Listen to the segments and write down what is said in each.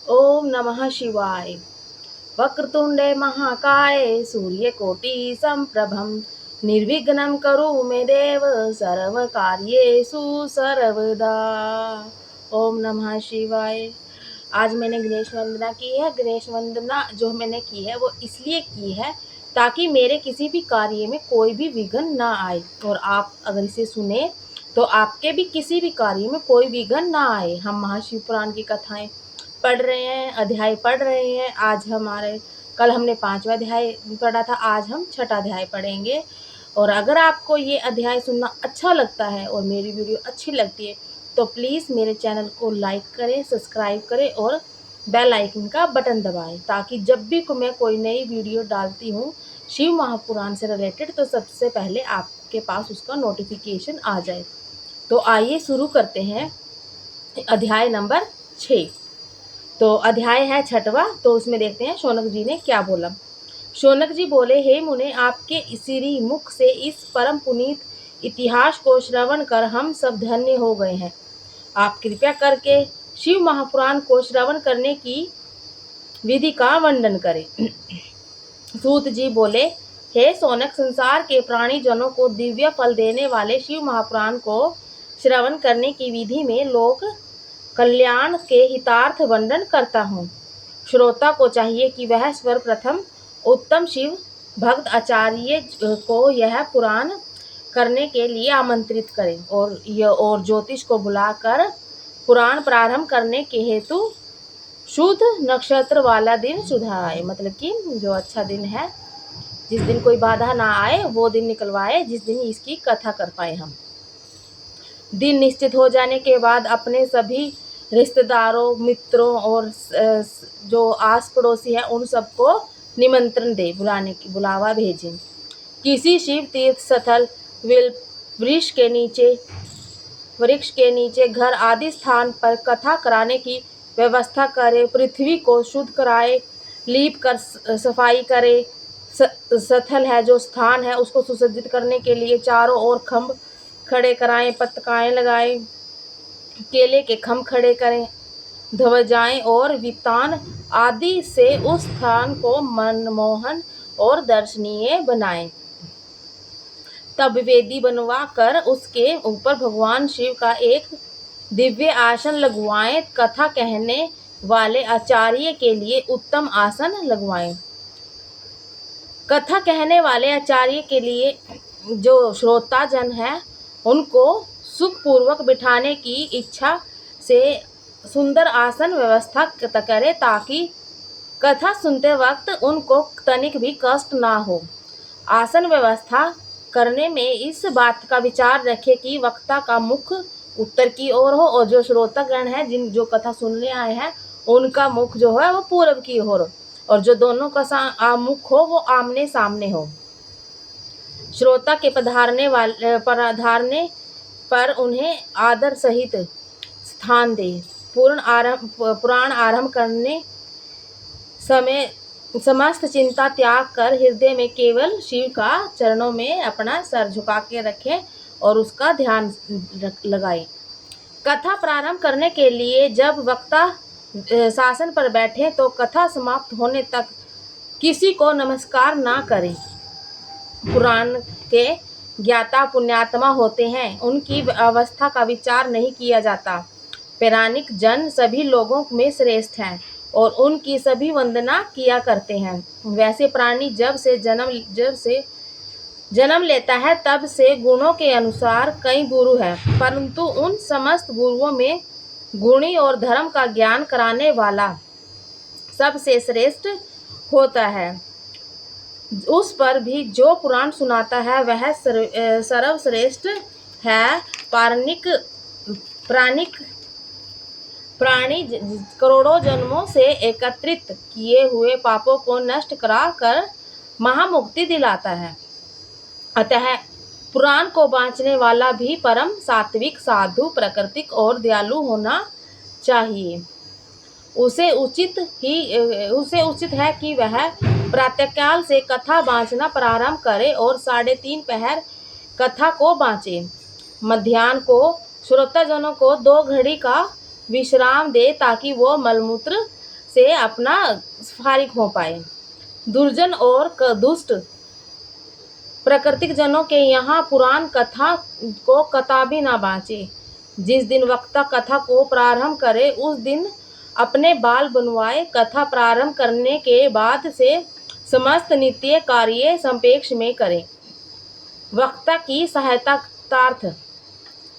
ओम नमः शिवाय। वक्रतुंडे महाकाय सूर्यकोटि संप्रभं निर्विघ्नं करो मे देव सर्वकार्येषु सर्वदा। ओम नमः शिवाय। आज मैंने गणेश वंदना की है। गणेश वंदना जो मैंने की है वो इसलिए की है ताकि मेरे किसी भी कार्य में कोई भी विघ्न ना आए, और आप अगर इसे सुने तो आपके भी किसी भी कार्य में कोई विघ्न ना आए। हम महाशिव पुराण की कथाएं पढ़ रहे हैं, अध्याय पढ़ रहे हैं। आज हमारे कल हमने 5वां अध्याय पढ़ा था, आज हम 6ठा अध्याय पढ़ेंगे। और अगर आपको ये अध्याय सुनना अच्छा लगता है और मेरी वीडियो अच्छी लगती है तो प्लीज़ मेरे चैनल को लाइक करें, सब्सक्राइब करें और बेल आइकन का बटन दबाएं, ताकि जब भी मैं कोई नई वीडियो डालती हूँ शिव महापुराण से रिलेटेड तो सबसे पहले आपके पास उसका नोटिफिकेशन आ जाए। तो आइए शुरू करते हैं अध्याय नंबर 6। तो अध्याय है 6वां। तो उसमें देखते हैं शौनक जी ने क्या बोला। शौनक जी बोले, हे मुने, आपके श्री मुख से इस परम पुनीत इतिहास को श्रवण कर हम सब धन्य हो गए हैं। आप कृपया करके शिव महापुराण को श्रवण करने की विधि का वर्णन करें। सूत जी बोले, हे शौनक, संसार के प्राणी जनों को दिव्य फल देने वाले शिव महापुराण को श्रवण करने की विधि में लोक कल्याण के हितार्थ वर्णन करता हूँ। श्रोता को चाहिए कि वह सर्वप्रथम उत्तम शिव भक्त आचार्य को यह पुराण करने के लिए आमंत्रित करें और ज्योतिष को बुलाकर पुराण प्रारंभ करने के हेतु शुद्ध नक्षत्र वाला दिन सुधाराए। मतलब कि जो अच्छा दिन है, जिस दिन कोई बाधा ना आए, वो दिन निकलवाए जिस दिन इसकी कथा कर पाए हम। दिन निश्चित हो जाने के बाद अपने सभी रिश्तेदारों, मित्रों और जो आस पड़ोसी हैं उन सबको निमंत्रण दे, बुलाने की बुलावा भेजें। किसी शिव तीर्थ स्थल, वृक्ष के नीचे, घर आदि स्थान पर कथा कराने की व्यवस्था करे। पृथ्वी को शुद्ध कराए, लीप कर सफाई करे। स्थल है जो स्थान है उसको सुसज्जित करने के लिए चारों ओर खम्भ खड़े कराएं, पताकाएं लगाएं, केले के खम्भ खड़े करें, ध्वजाएं और वितान आदि से उस स्थान को मनमोहन और दर्शनीय बनाएं। तब वेदी बनवा कर उसके ऊपर भगवान शिव का एक दिव्य आसन लगवाएं। कथा कहने वाले आचार्य के लिए उत्तम आसन लगवाएं। कथा कहने वाले आचार्य के लिए जो श्रोता जन है उनको सुखपूर्वक बिठाने की इच्छा से सुंदर आसन व्यवस्था करे, ताकि कथा सुनते वक्त उनको तनिक भी कष्ट ना हो। आसन व्यवस्था करने में इस बात का विचार रखें कि वक्ता का मुख उत्तर की ओर हो और जो श्रोतागण है जो कथा सुनने आए हैं उनका मुख जो है वो पूर्व की ओर, और जो दोनों का मुख हो वो आमने सामने हो। श्रोता के पधारने पर उन्हें आदर सहित स्थान दे। पुराण आरंभ करने समय समस्त चिंता त्याग कर हृदय में केवल शिव का चरणों में अपना सर झुका के रखें और उसका ध्यान लगाएं। कथा प्रारंभ करने के लिए जब वक्ता शासन पर बैठे तो कथा समाप्त होने तक किसी को नमस्कार ना करें। पुराण के ज्ञाता पुण्यात्मा होते हैं, उनकी अवस्था का विचार नहीं किया जाता। पौराणिक जन सभी लोगों में श्रेष्ठ हैं और उनकी सभी वंदना किया करते हैं। वैसे प्राणी जब से जन्म लेता है तब से गुणों के अनुसार कई गुरु हैं, परंतु उन समस्त गुरुओं में गुणी और धर्म का ज्ञान कराने वाला सबसे श्रेष्ठ होता है। उस पर भी जो पुराण सुनाता है वह सर्वश्रेष्ठ है। प्राणी करोड़ों जन्मों से एकत्रित किए हुए पापों को नष्ट करा कर महामुक्ति दिलाता है। अतः पुराण को बांचने वाला भी परम सात्विक, साधु, प्राकृतिक और दयालु होना चाहिए। उसे उचित है कि वह प्रातःकाल से कथा बाँचना प्रारंभ करे और 3:30 पहर कथा को बाँचे। मध्याह्न को श्रोताजनों को 2 घड़ी का विश्राम दे ताकि वो मलमूत्र से अपना फारिग हो पाए। दुर्जन और दुष्ट प्राकृतिक जनों के यहाँ पुराण कथा को कथा भी ना बाँचे। जिस दिन वक्ता कथा को प्रारंभ करे उस दिन अपने बाल बनवाए। कथा प्रारंभ करने के बाद से समस्त नित्य कार्य संपेक्ष में करें। वक्ता की सहायतार्थ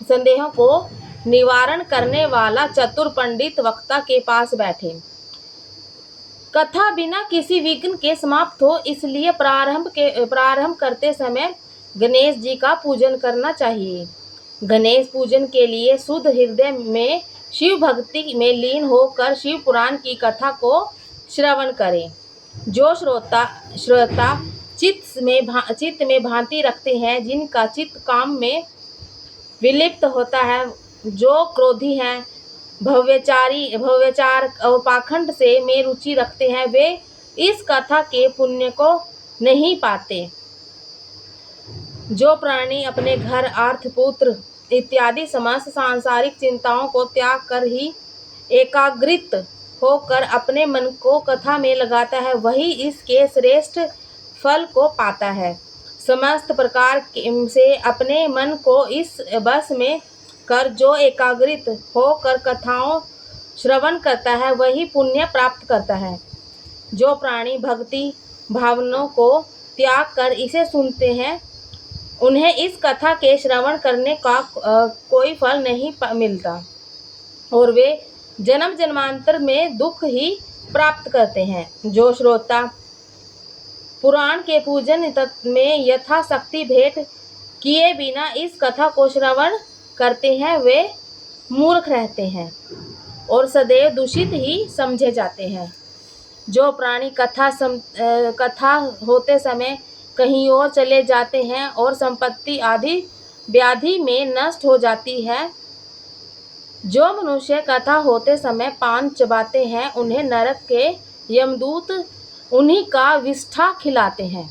संदेहों को निवारण करने वाला चतुर पंडित वक्ता के पास बैठे। कथा बिना किसी विघ्न के समाप्त हो, इसलिए प्रारंभ करते समय गणेश जी का पूजन करना चाहिए। गणेश पूजन के लिए शुद्ध हृदय में शिव भक्ति में लीन होकर शिव पुराण की कथा को श्रवण करें। जो श्रोता चित्त में भांति रखते हैं, जिनका चित्त काम में विलिप्त होता है, जो क्रोधी हैं, भव्यचार और पाखंड से में रुचि रखते हैं, वे इस कथा के पुण्य को नहीं पाते। जो प्राणी अपने घर, अर्थ, पुत्र इत्यादि समस्त सांसारिक चिंताओं को त्याग कर ही एकाग्रित होकर अपने मन को कथा में लगाता है, वही इसके श्रेष्ठ फल को पाता है। समस्त प्रकार से अपने मन को इस बस में कर जो एकाग्रित होकर कथाओं श्रवण करता है, वही पुण्य प्राप्त करता है। जो प्राणी भक्ति भावनाओं को त्याग कर इसे सुनते हैं, उन्हें इस कथा के श्रवण करने का कोई फल नहीं मिलता और वे जन्म जन्मांतर में दुख ही प्राप्त करते हैं। जो श्रोता पुराण के पूजन में यथाशक्ति भेंट किए बिना इस कथा को श्रवण करते हैं, वे मूर्ख रहते हैं और सदैव दूषित ही समझे जाते हैं। जो प्राणी कथा होते समय कहीं और चले जाते हैं और संपत्ति आदि व्याधि में नष्ट हो जाती है, जो मनुष्य कथा होते समय पान चबाते हैं, उन्हें नरक के यमदूत उन्हीं का विष्ठा खिलाते हैं।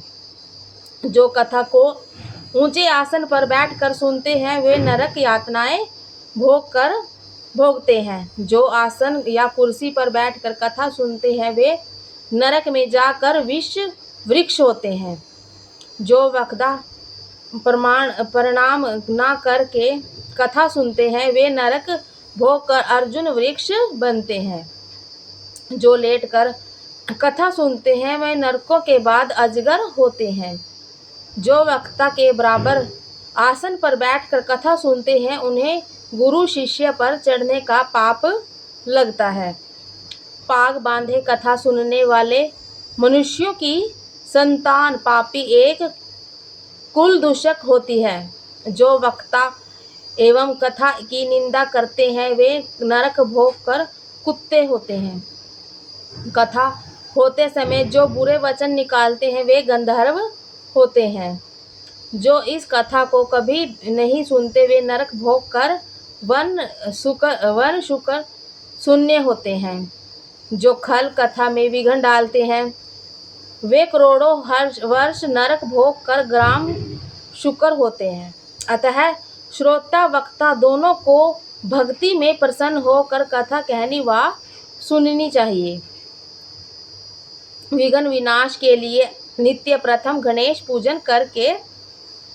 जो कथा को ऊंचे आसन पर बैठकर सुनते हैं, वे नरक यातनाएं भोगते हैं। जो आसन या कुर्सी पर बैठकर कथा सुनते हैं, वे नरक में जाकर विष वृक्ष होते हैं। जो वक्ता प्रणाम ना करके कथा सुनते हैं, वे नरक भोगकर अर्जुन वृक्ष बनते हैं। जो लेटकर कथा सुनते हैं, वे नरकों के बाद अजगर होते हैं। जो वक्ता के बराबर आसन पर बैठकर कथा सुनते हैं, उन्हें गुरु शिष्य पर चढ़ने का पाप लगता है। पाग बांधे कथा सुनने वाले मनुष्यों की संतान पापी एक कुल दूषक होती है। जो वक्ता एवं कथा की निंदा करते हैं, वे नरक भोग कर कुत्ते होते हैं। कथा होते समय जो बुरे वचन निकालते हैं, वे गंधर्व होते हैं। जो इस कथा को कभी नहीं सुनते, वे नरक भोग कर वन शुकर शून्य होते हैं। जो खल कथा में विघ्न डालते हैं, वे करोड़ों वर्ष नरक भोग कर ग्राम शुकर होते हैं। अतः श्रोता वक्ता दोनों को भक्ति में प्रसन्न होकर कथा कहनी व सुननी चाहिए। विघ्न विनाश के लिए नित्य प्रथम गणेश पूजन करके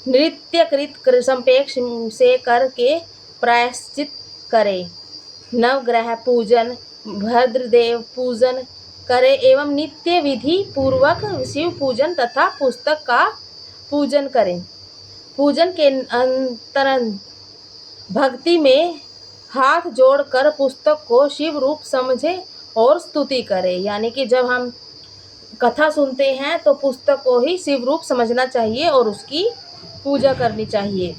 नृत्यकृत संपेक्ष से करके प्रायश्चित करे। नवग्रह पूजन, भद्रदेव पूजन करे एवं नित्य विधि पूर्वक शिव पूजन तथा पुस्तक का पूजन करें। पूजन के अंतरन भक्ति में हाथ जोड़कर पुस्तक को शिव रूप समझे और स्तुति करें। यानी कि जब हम कथा सुनते हैं तो पुस्तक को ही शिव रूप समझना चाहिए और उसकी पूजा करनी चाहिए।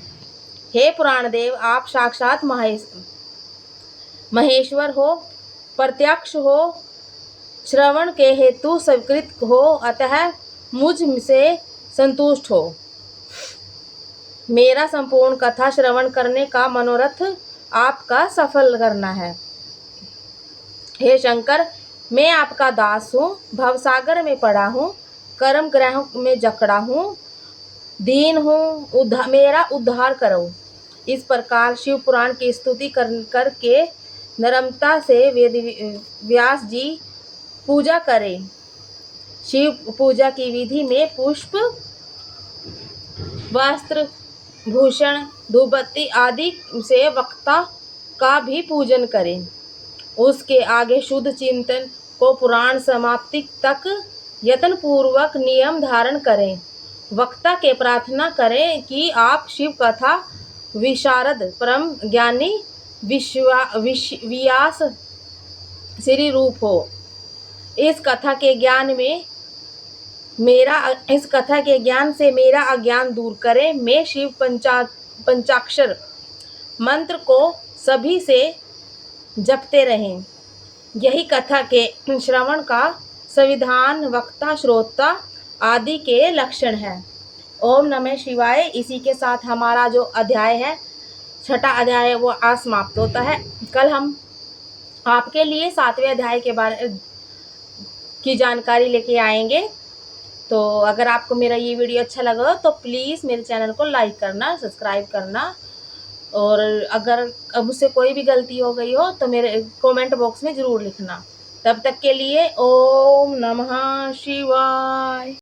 हे पुराण देव, आप साक्षात महेश्वर हो, प्रत्यक्ष हो, श्रवण के हेतु स्वीकृत हो, अतः मुझ से संतुष्ट हो। मेरा संपूर्ण कथा श्रवण करने का मनोरथ आपका सफल करना है। हे शंकर, मैं आपका दास हूँ, भवसागर में पड़ा हूँ, कर्म ग्रहों में जकड़ा हूँ, दीन हूँ, मेरा उद्धार करो। इस प्रकार शिव पुराण की स्तुति करके नम्रता से व्यास जी पूजा करें। शिव पूजा की विधि में पुष्प, वस्त्र, भूषण, धूपबत्ती आदि से वक्ता का भी पूजन करें। उसके आगे शुद्ध चिंतन को पुराण समाप्ति तक यत्नपूर्वक नियम धारण करें। वक्ता के प्रार्थना करें कि आप शिव कथा विशारद परम ज्ञानी व्यास श्री रूप हो। इस कथा के ज्ञान से मेरा अज्ञान दूर करें। मैं शिव पंचाक्षर मंत्र को सभी से जपते रहें। यही कथा के श्रवण का संविधान, वक्ता, श्रोता आदि के लक्षण है। ओम नमः शिवाय। इसी के साथ हमारा जो अध्याय है, छठा अध्याय है, वो आज समाप्त होता है। कल हम आपके लिए 7वें अध्याय के बारे की जानकारी लेके आएंगे। तो अगर आपको मेरा ये वीडियो अच्छा लगा तो प्लीज़ मेरे चैनल को लाइक करना, सब्सक्राइब करना, और अगर मुझसे कोई भी गलती हो गई हो तो मेरे कमेंट बॉक्स में ज़रूर लिखना। तब तक के लिए ओम नमः शिवाय।